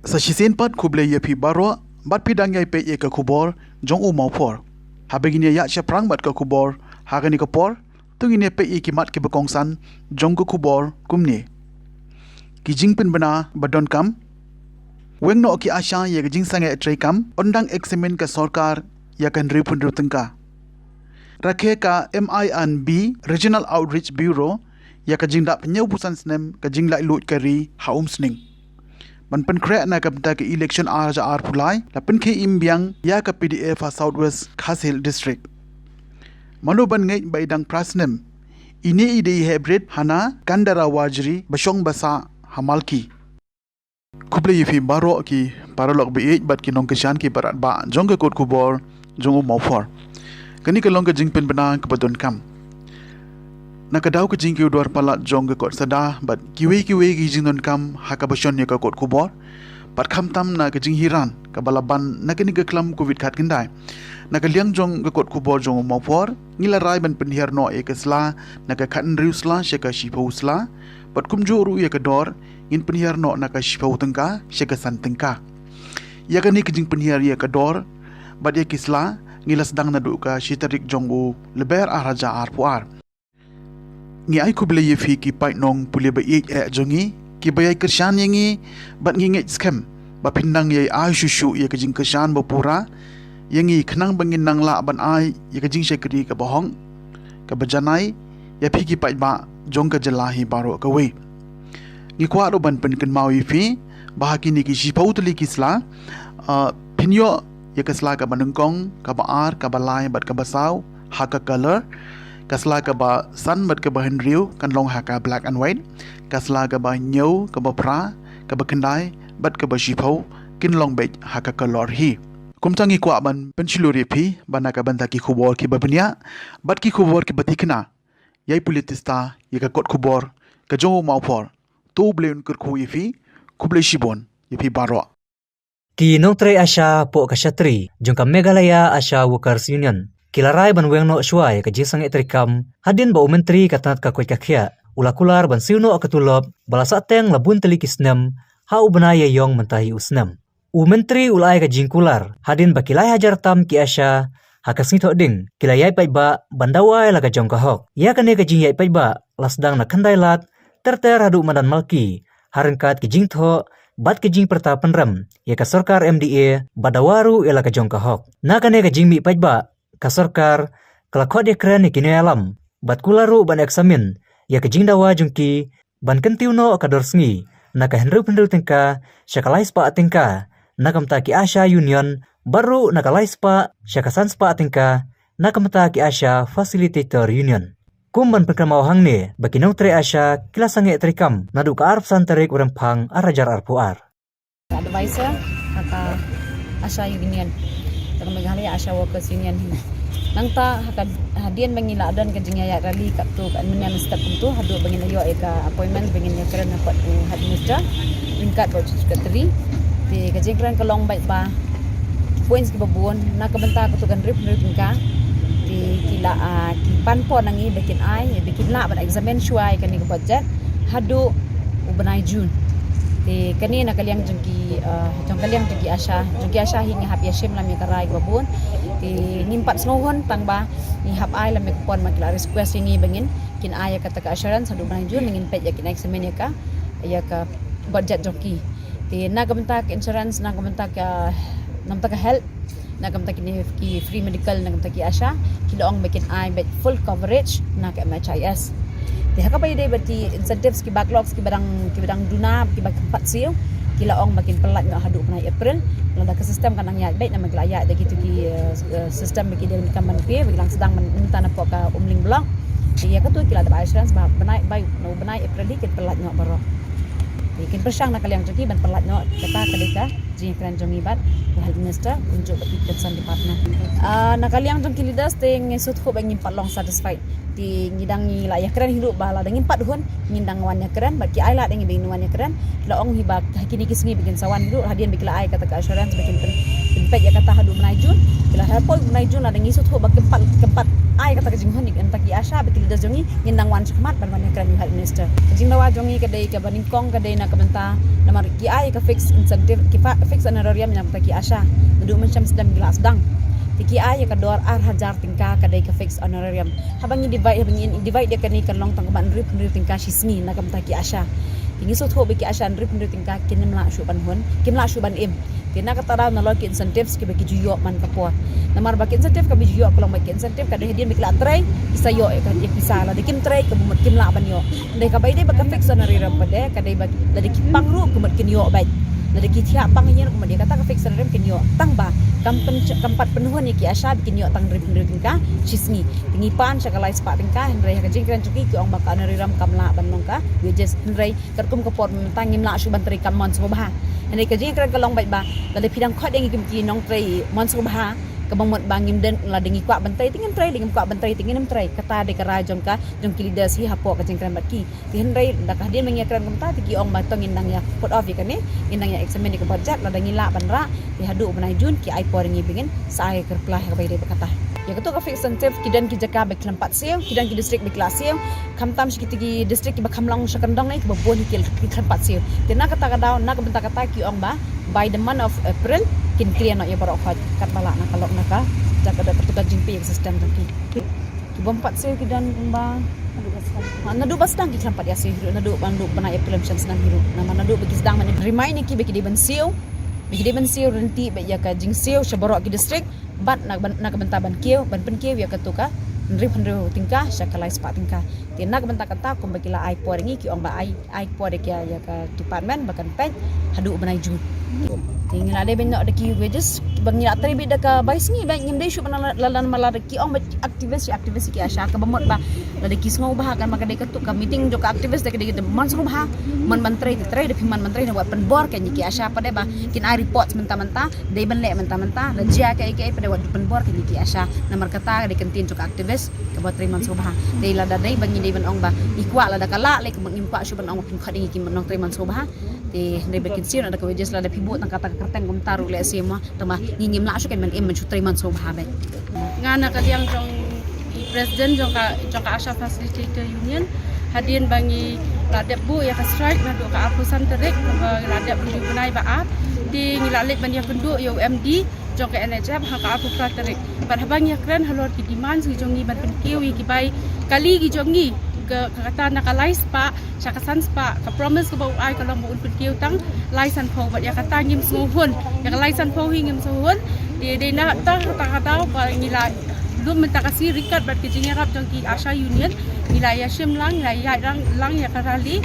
Sa shisen pat kuble ye phi baro bat pidang yai pe ye ka kubor jong u mau por. Habegini ya prang bat ka kubor hagani ka por tungine pe ye kimat ki bakongsan jong ku kubor kumni. Ki jingpin bana badon kam wengno ki asha ye jing sange trei kam ondang examen ka sarkar ya kan ripun rutengka. Rakhe ka MINB Regional Outreach Bureau ya ka jingda penyau busan snem ka jingla lut kari haum sning. Man pen kre na ka bta ke election arja ar pulai la pen ke imbiang ya ka PDF ha Southwest Khasil District. Manu ban ngai baidang prasnem ini ide hybrid hana kandara wajri basong basa hamalki. Kuble yifi baro ki paralog be bat ki nong keshan ki barat ba jong ka kot kubor jong mau for. Kani ka long ka jingpen bana ka badon kam. Nakadaw ka jing ki udwar palat jong ka kot sada bat kiwe ki jing don kam haka basyon ya ka kot kubor pat kham tam na ka jing hiran ka balaban na kani ka klam covid khat kindai na ka liang jong ka kot kubor jong mau for ngila rai ban penhiar no e kasla na ka khan riusla sheka shipausla pat kumjo ru ya ka dor in penhiar no na ka shipau tengka sheka san tengka ya kani ka jing penhiar ya ka dor bat ya kisla ngila sedang na du ka shitarik jong u leber araja arpuar ngi ai kuble ye fi ki pai nong pule ba ye jongi ki bayai kershan yengi bat ngi nge scam ba pindang ye ai shushu ye ka jing kershan ba pura yengi khnang bangin nang la ban ai ye ka jing shekri ka bohong ka bajanai ye fi ki pai ba jong ka jalahi baro ka we ngi kwa ro ban pen kan mau ye fi ba hakini ki shipau tli kisla pinyo ye kasla ka banungkong ka baar ka balai bat ka basau haka color kasla ka ba san bat ka ba henriu kan long haka black and white kasla ka ba nyau ka ba pra ka ba kendai bat ka ba shipau kin long bet haka color hi kumtangi kwa ban penchiluri phi bana ka banta ki khubor ki babnya bat ki khubor ki batikna yai politista ye ka kot khubor ka jo mau por to bleun kur khu yifi kuble shibon yifi baro Ki Notre Asha po kashatri jong ka Meghalaya Asha Workers Union kilarai ban wengno shwai ka jisang etrikam hadin ba umentri katanat ka kwet kakhya ulakular ban siuno akatulop balasa teng labun telikisnem ha ubna ye yong mentahi usnem umentri ulai ka jingkular hadin ba kilai hajar tam ki Asha hakasngi thoding kilayai pai ba bandawai la ka jong ka hok ya kane ka jingyai pai ba lasdang na khandai lat terter hadu madan malki harengkat ki jingtho bat ke jing pertapan ram ya ka sarkar MDA badawaru ela ka jong ka hok na kane ka jing mi pai ba ka sarkar kalakhot ya kran ni kine alam bat kularu ban eksamin ya ka jing dawa jungki ban kentiuno ka dorsngi na ka henru pendu tengka syakalais pa tengka na kamta ki Asha Union baru na kalais pa syakasan spa tengka na kamta ki Asha Facilitator Union kumban perkamau hangne baki Notre Asha kilasange trikam nadu ka arf santarik urempang arajar arpuar advisor haka Asha Union dalam Meghalaya Asha Workers Union hina nangta haka hadian bangila adan ka jingya ya rally kat tu kan menen step tu hadu bangin ayo ka appointment bangin ya keren dapat administrator ringkat bot secretary di ka jingran ka long baik ba points ki babun na ka benta ka tu kan rip ka di kila ki panpo nangi bikin ai bikin la ban examen shuai kan ni budget hadu ubanai June di kani na kaliang jengki Asha hingga hap yashim lam karai babun di nimpat snohon tangba ni hap ai lam pon makila request ngi bangin kin ai kata ka assurance hadu ubanai June ngin pet yakin examen ya ka budget joki di na gamta ka insurance na gamta ka namta ka health na kamta ki free medical na kamta ki Asha kilaong bikin ai bet full coverage na ka MHIS di haka pa yun berarti incentives ki backlogs ki badang duna ki bag patsiyo kilaong makin pelat nga hadu na April landa ka system kanang ya bet na maglaya da gitu ki system bagi dia kaman pi bilang sedang minta na po ka umling blok di ya ka tu kila da insurance ba banai April ki pelat nga baro ikin persang na kaliang jogi ban pelat no kata kadika jing kran jongi bat health minister unjuk bagi concern department na kaliang jong leaders ting sut ko bangin palong satisfied ti ngidang ni la ya kran hidup bala dangin pat hun ngindang wan ya kran baki ai la dangin bing wan ya kran laong hibak hakini kisni bikin sawan hidup hadian bikila ai kata ka assurance bikin pet ya kata hadu menajun bila helpol menajun la dangin sut ko bak keempat ai kata ka jing hun ni entaki Asha betul dah jongi ngindang wan sekemat ban wan kran health minister jing lawa jongi kadai ka baning kong kadai nak benta namar ki ai ka fix incentive ki fix honorarium yang ta ki Asha ndu macam sedang gelas dang Tiki ay ka dor ar hajar tingka kadai ka fix honorarium habang divide dia kani kan long tang ban rip tingka shisni na kam taki Asha tingi so tho beki Asha rip tingka kinim la shu ban hon kim la shu ban im tina kata raw na lo ki incentives ki beki juyo man kapor namar baki incentive ka bi juyo kolong baki incentive kadai hedian beki la tray isa yo ka dia bisa la dikim tray ka bumat kim la ban yo dai ka bai dai baka fix honorarium pade kadai baki la dikim pangru kumat kin yo bai Dari kita pangnya kemudian kata ke fix rem kinyo tang ba kampat penuhan ki Asha kinyo tang rem tingka sisni tingipan sakalai spa tingka hendrai ka jingkran cuki ki ong baka nariram kamla banong ka wages hendrai kerkum ke pot tangim la su bantri kam mon subha hendrai ka jingkran ka long bai ba la pidang khot yang ki nong trai mon subha kabang bangim den la dengi kwa bantai tingin trai dengan kwa bantai tingin nem trai kata de kara jong leader si hapo ka jingkran batki ti hendrai dakah dia mengikran kamta ti ki ong batong indang ya put off ya kane indang ya examen ke budget la dengi la banra ti hadu banai jun ki ai por ngi bingin sai ker plah ka bai de bakata ya ketu ka fix incentive kidan ki jaka bek lempat seo kidan ki district bek la seo kamtam sikiti ki district ki bakamlang sakandang nai ki babon ki lempat seo tena kata ka daw nak bentak kata ki ong ba by the month of April kin clear nak ya barok kat balak nak kalok nak jak ada pertukar jingpi sistem taki ki bompat seo kidan ba nadu basdang ki lempat ya seo nadu bandu bana April macam senang hiru nama nadu bagi sedang mana remind ki bagi di bensio renti be ya ka jing seo sabarok ki district bat nak bentaban kieu ban pen kieu ya ketuka nrip tingkah sakalai spa tingkah tinak bentak kata kum bagila ai por ngi ki ong ba ai por de ya ka department bakan pen hadu banai ju tinggal ada benok de ki wages bang ya tribi de ka bai singi bang ngim de shu lalan mala de ki ong ba aktivis ki Asha ka bamot ba la de ki sngo ba kan maka de ketuk ka meeting jo ka aktivis de de man sngo ba man menteri de piman menteri buat penbor kan ki Asha pada ba kin ai report mentah-mentah de ban le mentah-mentah la jia ka pada buat penbor kan ki Asha nomor kata de kentin jo ka aktivis ka buat terima sngo ba de la da de bang ni ban ong ba ikwa la da kala le kemun ngim kwa shu ban ong pin khading ki man terima sngo ba de bekin sir ada ka wages la de pibut nang kata kerteng kum taru le sima tama ngingim la shu kan man im chu terima sngo ba ba ngana kaliang jong presiden jong ka Asha Facilitator Union hadin bangi ladep bu ya ka strike na do ka apusan terik ladep bu bunai ba ap di ngilalik ban ya kenduk ya UMD jong ka NHF ha ka apu pra terik ban habang ya kren halor ki demand si jong ni ban pen kiwi ki bai kali ki jong ni ke kata nakalais pa syakasan spa ka promise ko ba ai ka long bu pen kiw tang laisan pho ba ya kata ngim suhun ya ka laisan pho ngim suhun di na ta kata ba ngilai belum mentakasi rikat berkecingnya rap jongki Asha Union wilayah Shimlang wilayah lang ya karali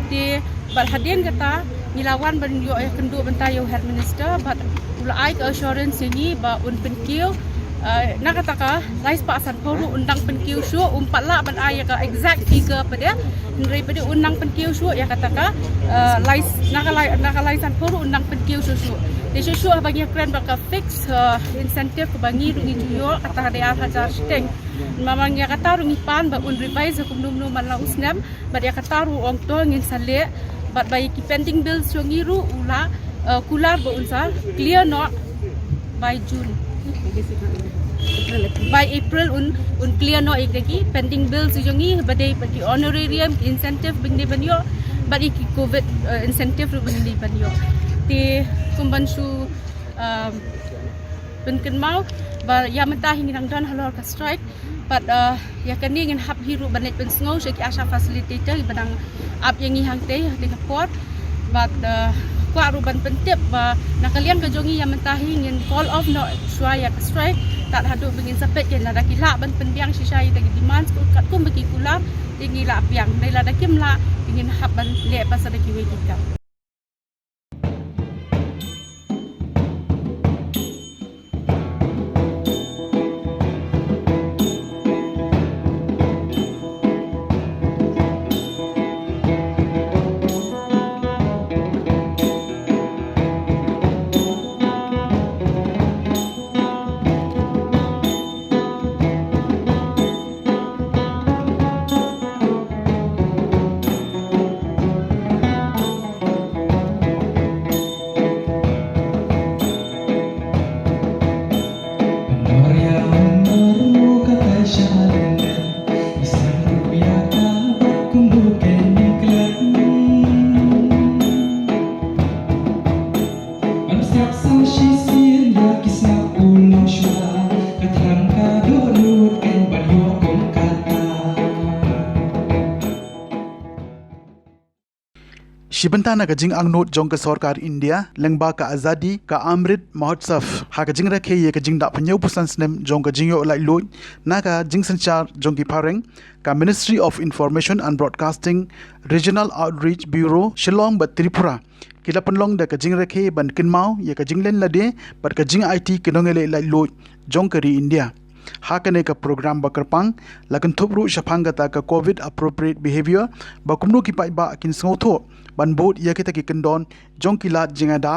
di balhadin kata nilawan ban yo ya kendu bentai yo health minister but ulai ke assurance ini ba un penkiu nak kata ka lais pa asan poru undang penkiu shu umpat la ban ai ka exact figure pada daripada undang penkiu shu ya kata ka lais nakalai san poru undang penkiu shu de shu bagi kren baka fix incentive bagi rungi juyo atah dia hajar steng mamang ya kata rungi pan ba un revise kum num man la usnam ba ya kata ru ong to ngin sale ba bai ki pending bills rungi ru ula kular ba unsa clear no by June by April un clear no ikaki pending bills rungi ba dei pa ki honorarium incentive bingde banyo ba ki covid incentive ru bingde banyo di kumbansu penken mau ba ya mentah hingang dan halor ka strike but ya kani ngin hap hiru banet pen sngo seki Asha Facilitator ibadang ap yang hang te de port but kwa ruban pentip ba nakalian ka jongi ya mentah ngin call off no swaya ka strike tak hadu bengin sapet ken la dakila ban penbiang sisai tagi demand kat kum bagi kula tinggi la piang dai la dakim la ingin hap ban le pasada kiwe kita Shibantana ka jing angnot jong ka sarkar India lengba ka azadi ka Amrit Mahotsav ha ka jing rakhe ye ka jing da phanyau pusan snem jong ka jing yo lai lo na ka jing sanchar jong ki phareng ka Ministry of Information and Broadcasting Regional Outreach Bureau Shillong bat Tripura kila panlong da ka jing rakhe ban kinmau ye ka jing len lade bat ka jing IT kinongele lai lo jong ka ri India hakane ka program bakarpang lakan thupru shapanga ta ka COVID appropriate behavior bakumnu ki pai ba kin sngotho ban bot ya kita ki kendon jong kilat jingada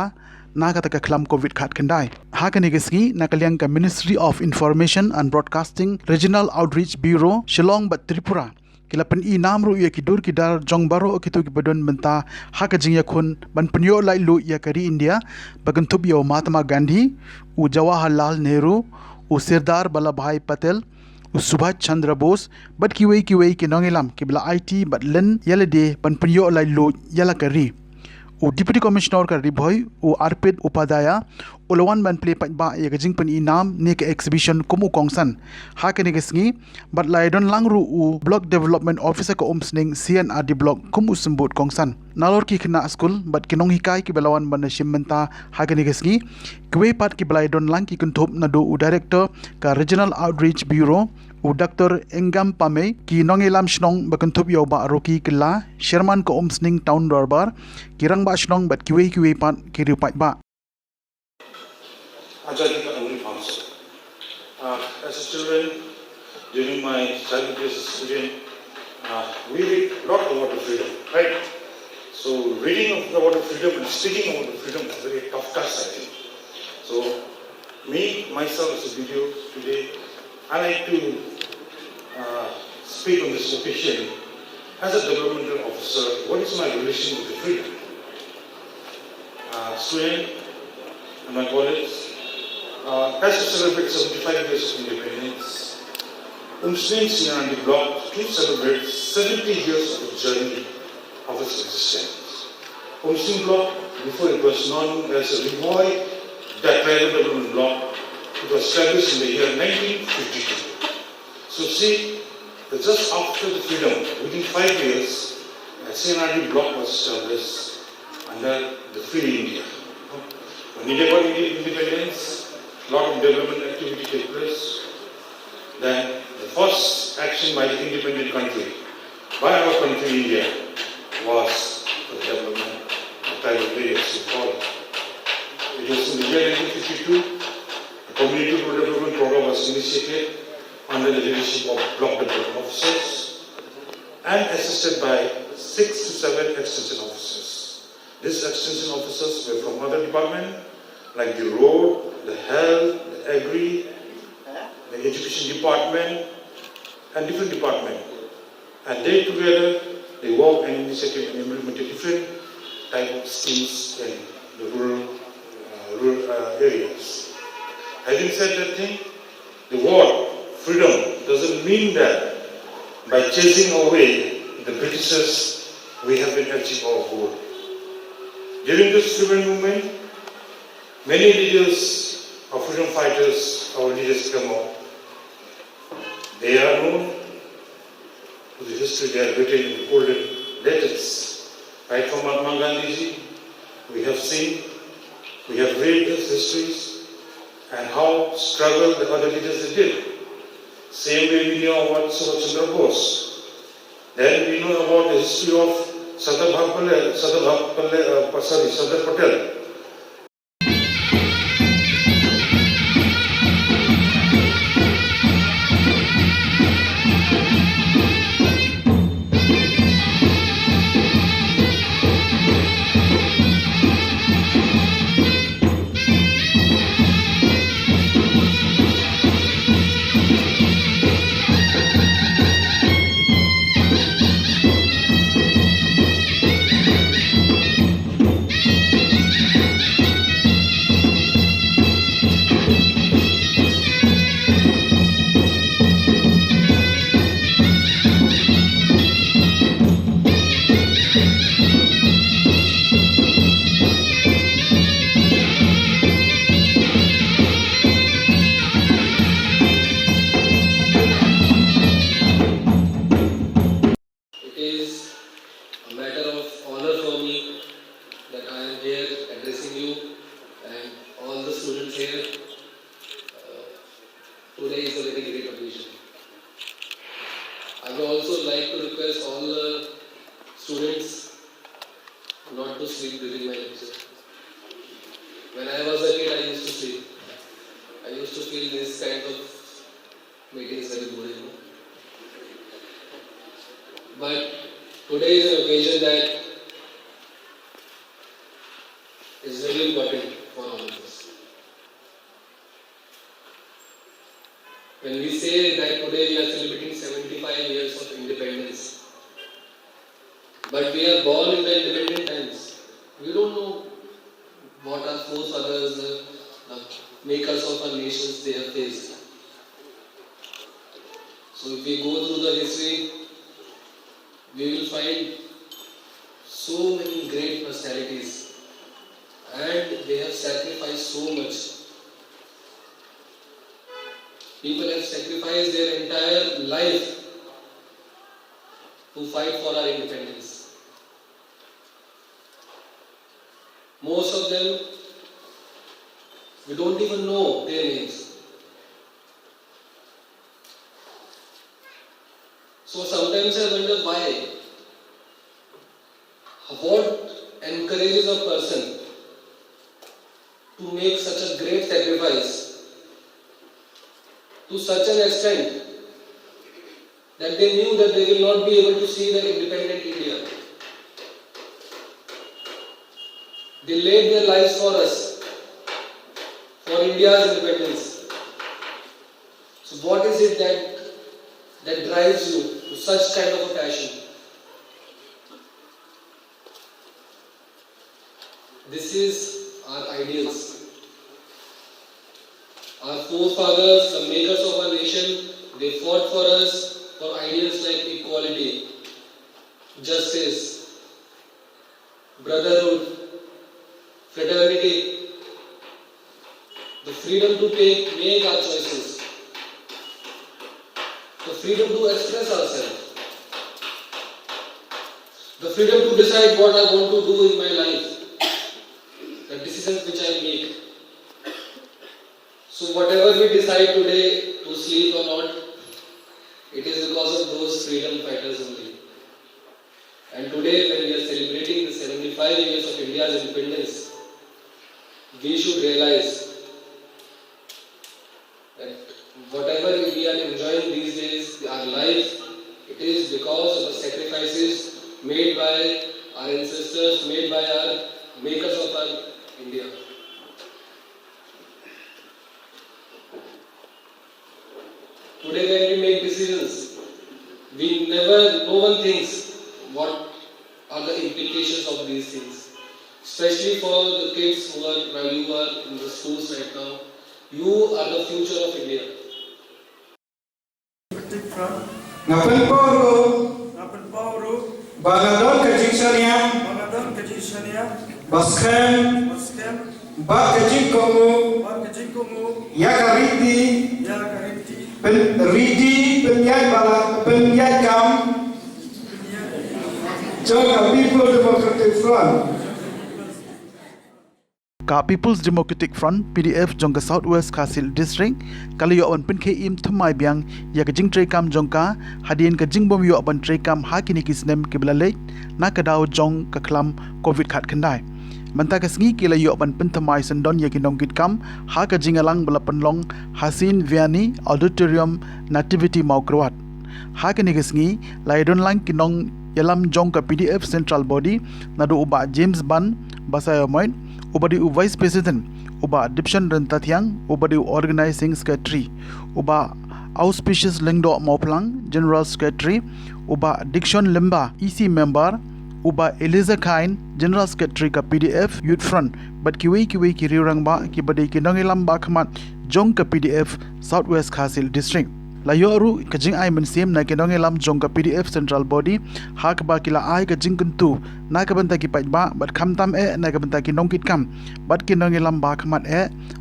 na ka ta ka khlam COVID khat khandai hakane ka ski nakalyang ka Ministry of Information and Broadcasting Regional Outreach Bureau Shillong bat Tripura kila pen I namru ya ki dur ki dar jong baro ki to ki badon menta haka jingya khun ban punyo lai lu ya kari India bagan thup yo Mahatma Gandhi u Jawaharlal Nehru u Sardar Vallabhbhai Patel u Subhash Chandra Bose bat kiwei ki nongelam ki bla IT bat len yale de ban punyo lai lo yala kari u Deputy Commissioner ka Ribhoy u Arpit Upadaya ulawan ban play pat ba ya jing pen inam ne ka exhibition kumu kongsan ha ka ne gesngi bat lai don langru u Block Development Officer ka umsning CNRD block kumu sembut kongsan nalor ki khna school bat kinong hikai ki belawan ban shimmenta ha ka ne gesngi kwe pat ki balai don lang ki kunthop na do u Director ka Regional Outreach Bureau u Dr. Engam Pame ki nongelam shnong bakanthop yo ba roki killa Sherman ko umsning town darbar kirang ba shnong bat kiwe pat ki ripat ba Ajadi ka Amrit Mahotsav. As a children, during my childhood as a student, we read a lot about the freedom, right? So reading about the freedom and speaking about the freedom is a very tough task, I think. So me, myself as a video today, I like to speak on this occasion as a developmental officer. What is my relation with the freedom? Student and my colleagues, as we celebrate 75 years of independence, Muslim CNRD block to celebrate 70 years of the journey of its existence. Muslim block, before it was known as a Ribhoy Tribal Development Block, it was established in the year 1952. So see, that just after the freedom, within 5 years, CNRD block was established under the Free India. When India got independence, a lot of development activity took place. Then the first action by the independent country, by our country India, was for the development of tribal areas in Nepal. It was in the year 1952, a community development program was initiated under the leadership of block development officers and assisted by 6 to 7 extension officers. These extension officers were from other departments like the road, the health, the agri, the education department, and different departments. And they together, they work and initiated and implemented different type of schemes in the rural areas. Having said that thing, the word freedom doesn't mean that by chasing away the Britishers, we have been achieving our goal. During this freedom movement, many leaders of freedom fighters, our leaders come out. They are known to the history, they are written in the golden letters. Right from Mahatma Gandhi, we have seen, we have read these histories and how struggle the other leaders did. Same way we know about Subhash Chandra Bose. Then we know about the history of Sardar Patel. would also like to request all the students not to sleep during my lecture. When I was a kid, I used to sleep. I used to feel this kind of meetings very boring. But today is an occasion that is very important for all of us. When we say that today we are celebrating 75 years of independence, but we are born in the independent times, we don't know what our forefathers, the makers of our nations, they have faced. So if we go through the history, we will find so many great personalities, and they have sacrificed so much. People have sacrificed their entire life to fight for our independence. Most of them, we don't even know their names. So sometimes I wonder why. What encourages a person to make such a great sacrifice to such an extent that they knew that they will not be able to see the independent India. They laid their lives for us, for India's independence. So what is it that drives you to such kind of a passion? This is our ideals. Our forefathers, the makers of our nation, they fought for us for ideals like equality, justice, brotherhood, fraternity, the freedom to make our choices, the freedom to express ourselves, the freedom to decide what I want to do in my life, the decisions which I make. So whatever we decide today to sleep or not, it is because of those freedom fighters only. And today when we are celebrating the 75 years of India's independence, we should realize that whatever we are enjoying these days, our life, it is because of the sacrifices made by our ancestors, made by our makers of our India. Today when we make decisions, no one thinks what are the implications of these things. Especially for the kids who are in the schools right now. You are the future of India. Ngapen Pauru, Bagadon Kajisania, Baskem, Bak Kajikomu, Yakariti, Ridi, Penyai Kam, Joka People Democratic Front. Ka People's Democratic Front PDF jongka Southwest Kasil District kalayo awan pin im thumai biang ya ka jing tre kam jongka hadien ka jing bom yo aban tre kam hakini kisnem kiblale na ka daw jong ka klam covid khat khandai manta ka sngi kalayo aban pin thumai sandon ya kinong kit kam ha ka jingalang bala panlong Hasin Vianney Auditorium Nativity Maukrowat ha ka ni sngi laidon lang kinong yalam jong ka PDF Central Body nadu uba James Ban Basayo Moin ubadi u Vice President uba Dipshan Rentatiang ubadi u Organizing Secretary uba Auspicious Lingdo Moplang General Secretary uba Dickson Limba EC Member uba Eliza Kain General Secretary ka PDF Youth Front but kiwi kiriurang ba kibadi kinongilam ba khamat jong ka PDF Southwest Kasil District layo ru kajing ay mensim na kinongilam jong ka PDF Central Body hak ba kila ay kajing kentu na kabanta ki ba bat khamtam na kabanta ki nongkit kam bat kinongilam ba khamat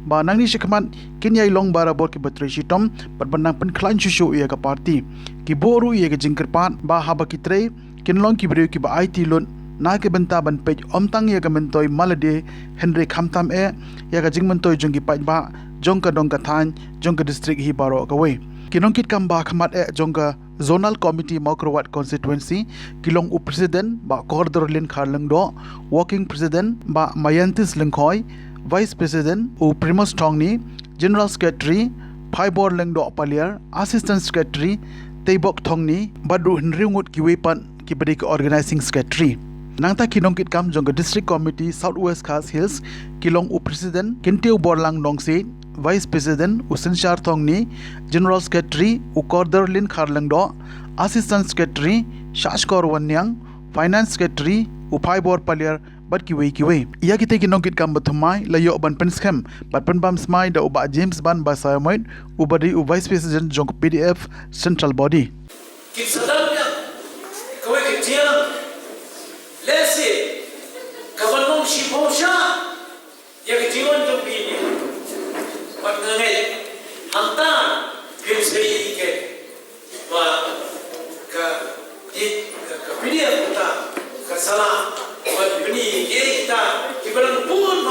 ba nangni shikhamat kinyai long bara bor ki batre shitom bat banang pen klan shushu ya ka party ki boru ya ka jingkerpat ba haba ki tre kinlong ki breu ki ba IT lon na kabanta ban pej omtang ya ka mentoy malade Henry khamtam ya ka jing mentoy jong ki ba jong ka dong ka than jong ka district hi baro ka we kinongkit kamba khamat jongka zonal committee Maukrowat constituency kilong u president ba Kordor Lin Kharlang do, working president ba Mayantis Lengkhoi, vice president u Primos Tongni, general secretary Phaibor Lengdo Paliar, assistant secretary Teibok Thongni, Badru Hinriungut Kiwepan kibadi ke organizing secretary. Nangta kinongkit kam jongka district committee Southwest Khas Hills kilong u president Kintiu Borlang Nongse, vice president u Sinshar Thongni, general secretary u Kordor Lin Kharlang do, assistant secretary Shashkor Wanyang, finance secretary u Phaibor Paliar bat kiwe. Ia kita kinongkit kam bathumai layo ban penskhem bat penbam smai da uba James ban ba sayamoid ubadi u vice president jong PDF central body. Kisadamnya kau kerja lesi kawan si bosya yang jiwan jom bini matngai hantar pilsei ke wa ka PDF kita ka salah wa bini kita kibaran pun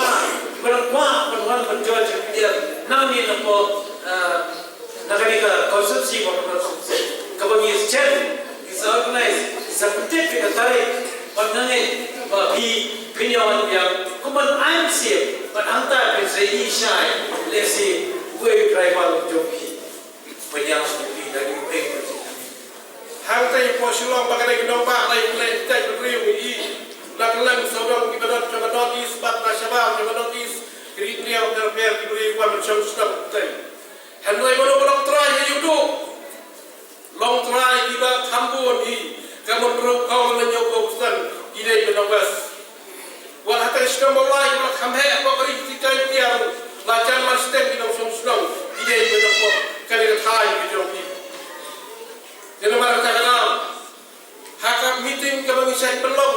kibaran kuat penuhan penjual PDF nami napo nakalika konsumsi kabagi chat is organized is a certificate tarik pandangan bagi pinjauan yang kuman I'm safe but hantar pensei shine let's say we driver joki penyang seperti dari bank hantar yang posilong pakai domba lain tak beriu ini lakukan saudara kita coba notis bat nasional coba notis kriteria terbiar diberi uang macam sudah betul hendak bolong try hidup long try kita tambun di kamu perlu kau menyokongkan ide menobas. Walau hatta sedang mulai walau kami apa beri kita tiang lajan mastem kita sedang ide menobas kerana thai kita ni. Jadi mana kita kenal hak meeting kami saya belum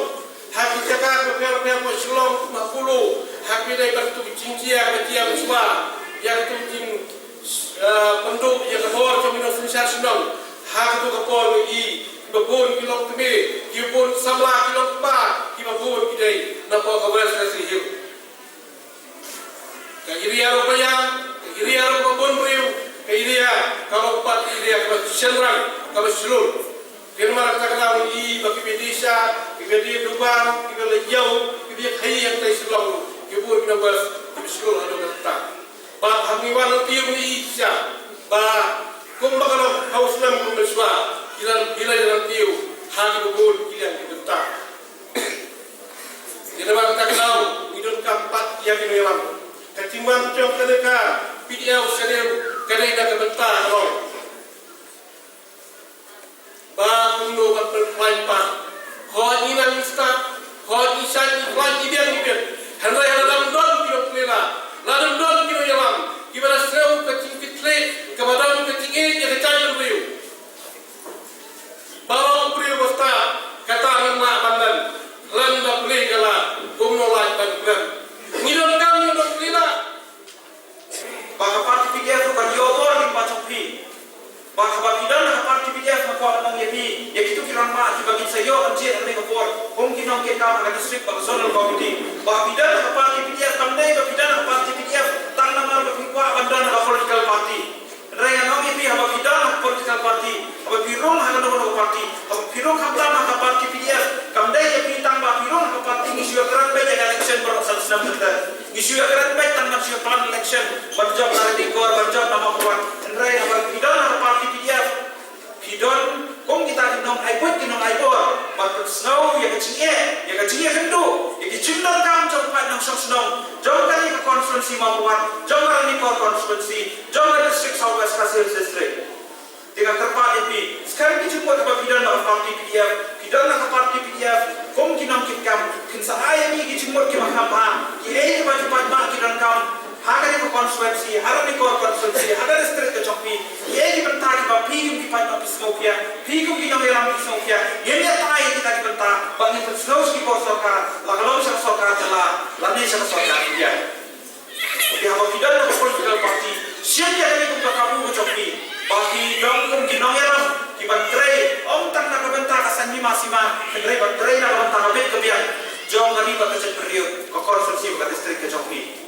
hak kita berpihak Muslim 50 hak kita bertu cincia bertiang semua yang tu cing penduk yang kebor kami nak sedang hak tu kebor ini babun kilok teme kibun samla kilok pa kibabun kidai napo kawes kasi hiu kairiya rupayang kairiya babun riu kairiya kalau pat kairiya kalau senral kalau seluruh firman takau i bagi bedisa kibedi dubang kibeli jauh kibedi kai yang tai selau kibun nabas seluruh ada kata ba hamiwan tiu ni isya ba kumbakalo hauslam kumbeswa Gila jalan tiu, hari bubur gila kita tak. Kita baru tak tahu, hidung keempat yang kita dalam. Ketimbang jom kedeka, video sedang kedai dah kebentar orang. Bangun berpelain pak, kau ini nang instan, kau isan iklan idean. Hendak yang dalam don kilo kelela, dalam don kilo jalan. Gimana seru kecil kecil, kemudian kecil yang kecil beriu. Barang beri wasta kata nama bandan landa beli kala gumnolai bandan ngidon kami ngidon lila baka parti PDF ka diobor di pacopi baka bakidan parti PDF na ko ang yepi yakitu kirama bagi sayo ang jet ang ngopor kung kinong kita ang district baka zonal committee bakidan parti PDF kamdai bakidan parti PDF tang nama bakwa bandan ka political party Raya nong yepi bakidan political party birong hangano parti birong hamdama ka parti PDF kamdai yepi tangba birong ka parti isu kerat bae jaga election berasal senam kita isu kerat bae tangba isu plan election berjob nari kor berjob nama kuat raya bakidan ka parti PDF hidon kong kita dinong aibot kinong aibor but snow ya kecil hendu ya kecilon kam cepat nang snow jom kali ke konferensi mabuat jom kali ke konferensi jom kali district Southwest Khas Hills district dengan terpadu ini sekarang kita cuba coba bidang nak parti PDF bidang nak parti PDF kong kinong kitkam kinsa ayam ini kita cuba kita maham kita cepat mak kita kam Haga ni konferensi, haga ni konferensi, haga district ke chopi. Ye di bentar di bapi di pada pismopia, pigum di nama pismopia. Ye ni apa yang kita di bentar? Bagi pesnos di posokar, lalu saya sokar jelah, lalu saya sokar India. Jadi apa tidak ada political party. Siapa yang ikut berkamu ke chopi? Bagi dong di nama di bentar, tang nak bentar kasan ni masih bentar nak bentar abet kebiar. Jom kali baca beriu ke konferensi ke district ke chopi.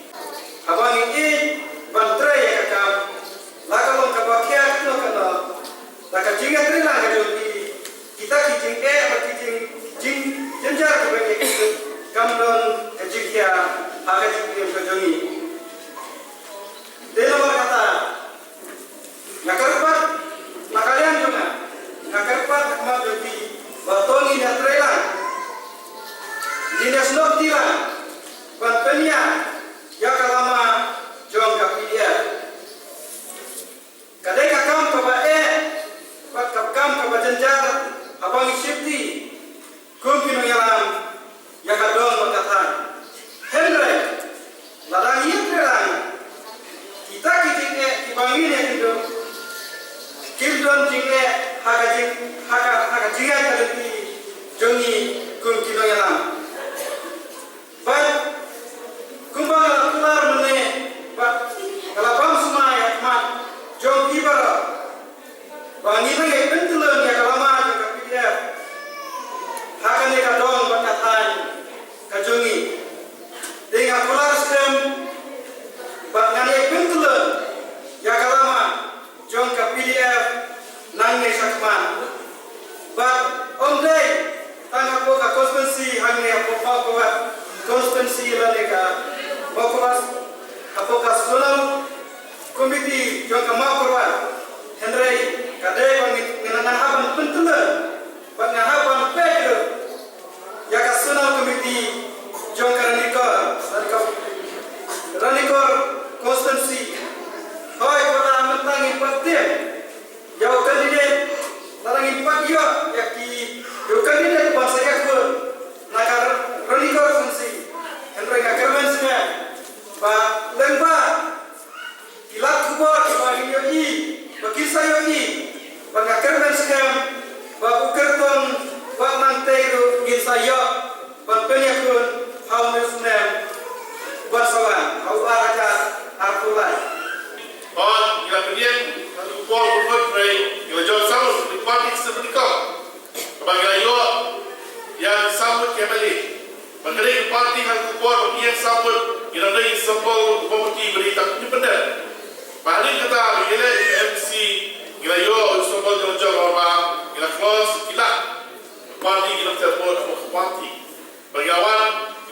Abang ini bantre ya kakak, laga long kabakia kena Laka jinga trila ka joki kita kijing ba kijing jing jenjar ka bagi kamdon ka jingya haka jing ka jongi. Deno kata nakarpat nakalian juga nakarpat ma joki batongi na trila dinas nok tira penia ya kalama jong ka pidia kadai ka kam ka ba pat kapkam ka bajanjar abang safety kumpino yalam yakadon makatan Henry ladang yetrelang kita kijinge kibangine kido kirdon jinge haka jiga kalati jongi kumpino yalam but kumbang kelar mene but kalabang sumaya mat jong kibara bangi bangi pentelan ya kalama juga pilih hakan ni kadong berkatan kajongi dengan pular stem bangi pentelan ya kalama jong kapilih nangge sakman but on day tangga poka konstitusi hangnya apa konstitusi laleka bakuas apoka sonal komiti jong kamakurwan Henry kadai mengenangkan pentelan mengenangkan peder ya kasunal komiti jongkar ranikor konstitusi hoi pada mentangi partai jauh kandidat tarangin pakio yaki jauh kandidat bangsa yakun nakar ranikor konstitusi Henry kakermen semua pak lemba kilat kubur kibagi yoi Bakisa yoi, bagakermen sekam, bagukerton, bag nangtero ginsayo, bagpenyakun, hau mesnem, barsawan, hau araja, artulan. On ila penyen lalu kual berbuat ila jauh sama di parti seperti kau. Bagi ayo yang sambut kembali. Bagi parti yang kual yang sambut ila dari sambal komiti berita independen. Balik kata bila MC bila yo sambal jauh orang ila close kila parti kita terbuat parti. Bagi awal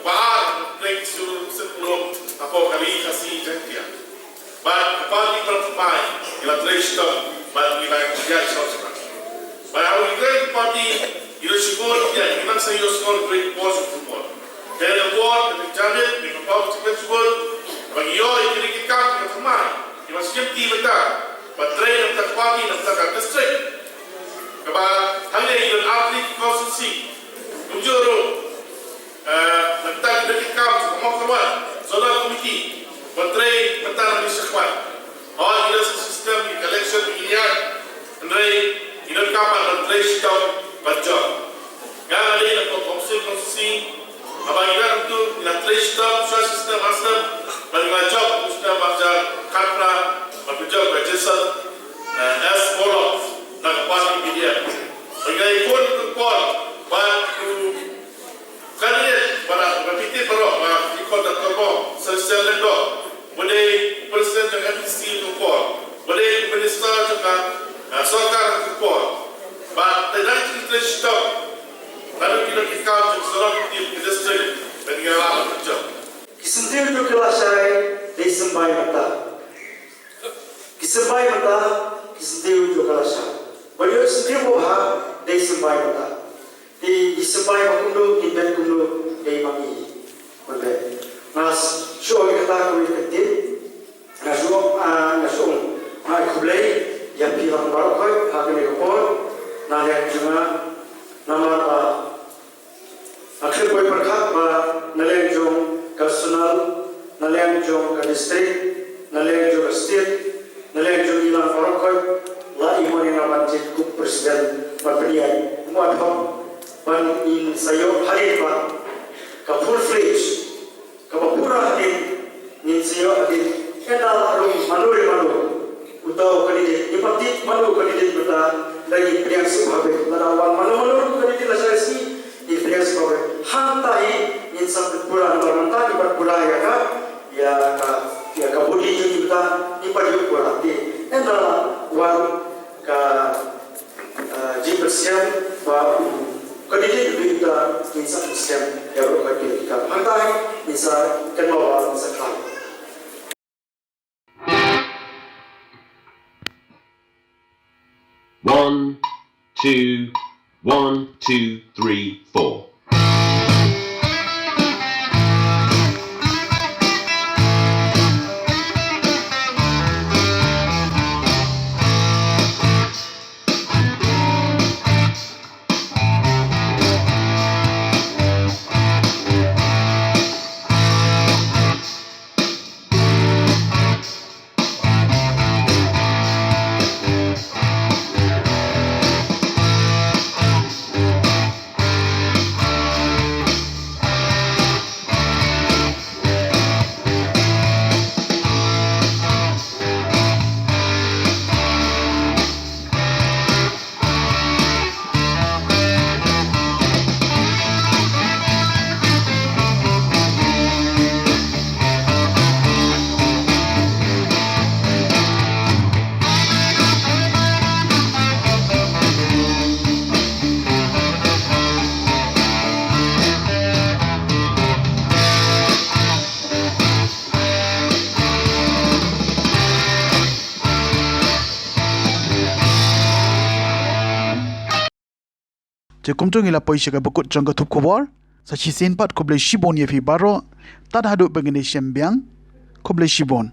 bahan break sebelum apa kali kasih janjian. But party performai ila trishta but ila kerja sosial. But our great party ila syukur dia memang saya syukur great positive support. Dan award yang dijamin di bawah syukur bagi yo yang kita performai. Ia safety betul. Baterai untuk party untuk district. Keba hanya ila outreach consultancy. Tunjuru tentang dekat pemakaman zonal komiti. Menteri Pertahanan Malaysia all ila sistem di collection beginian Menteri ila kapan menteri setahun berjob yang ada untuk konstitusi abang ila untuk ila menteri setahun sistem asam bagi job sistem baca kapra berjob berjasa as follows nak parti media bagi ikut kekuat bantu kalian para berpikir para ikut terbang sosial lendo boleh presiden dan MPC kuat, boleh minister juga sarkar kuat. But the next stop, lalu kita juga seorang di distrik dan negara macam. Kisentir tu kelas saya disembai mata. Kisembai mata, kisentir tu kelas saya. Beliau kisentir boha disembai mata. Di disembai makundu, di bed kundu, di mami. Betul. Nas show kita kau ikut, nasung kublai yang bilang baru kau hari ini kau nalian cuma nama akhir kau berkat nalian jom nasional, nalian jom distrik, nalian jom state, nalian jom bilang baru kau lah iman yang abanjit kup presiden berpilihan muat kau ban in sayo hari apa kau full fledged kapapura hadin ninsiyo hadin kena rum manu utau kandidat ipati manu kandidat beta lagi priang subhabe larawan manu kandidat lasasi di priang subhabe hantai ninsan pura normanta di pura ya ka budi juga kita di paju pura di endala wan ka Kristen ba kadikit bita kinsa Kristen ero ka kita hantai isa kenwa sa kan 1, 2, 1, 2, 3, 4. Je kumtung ila poisha ka bekut jong ka tup kubor sa chisin pat ko ble shibon ye phi baro tad hadu begene shembyang ko ble shibon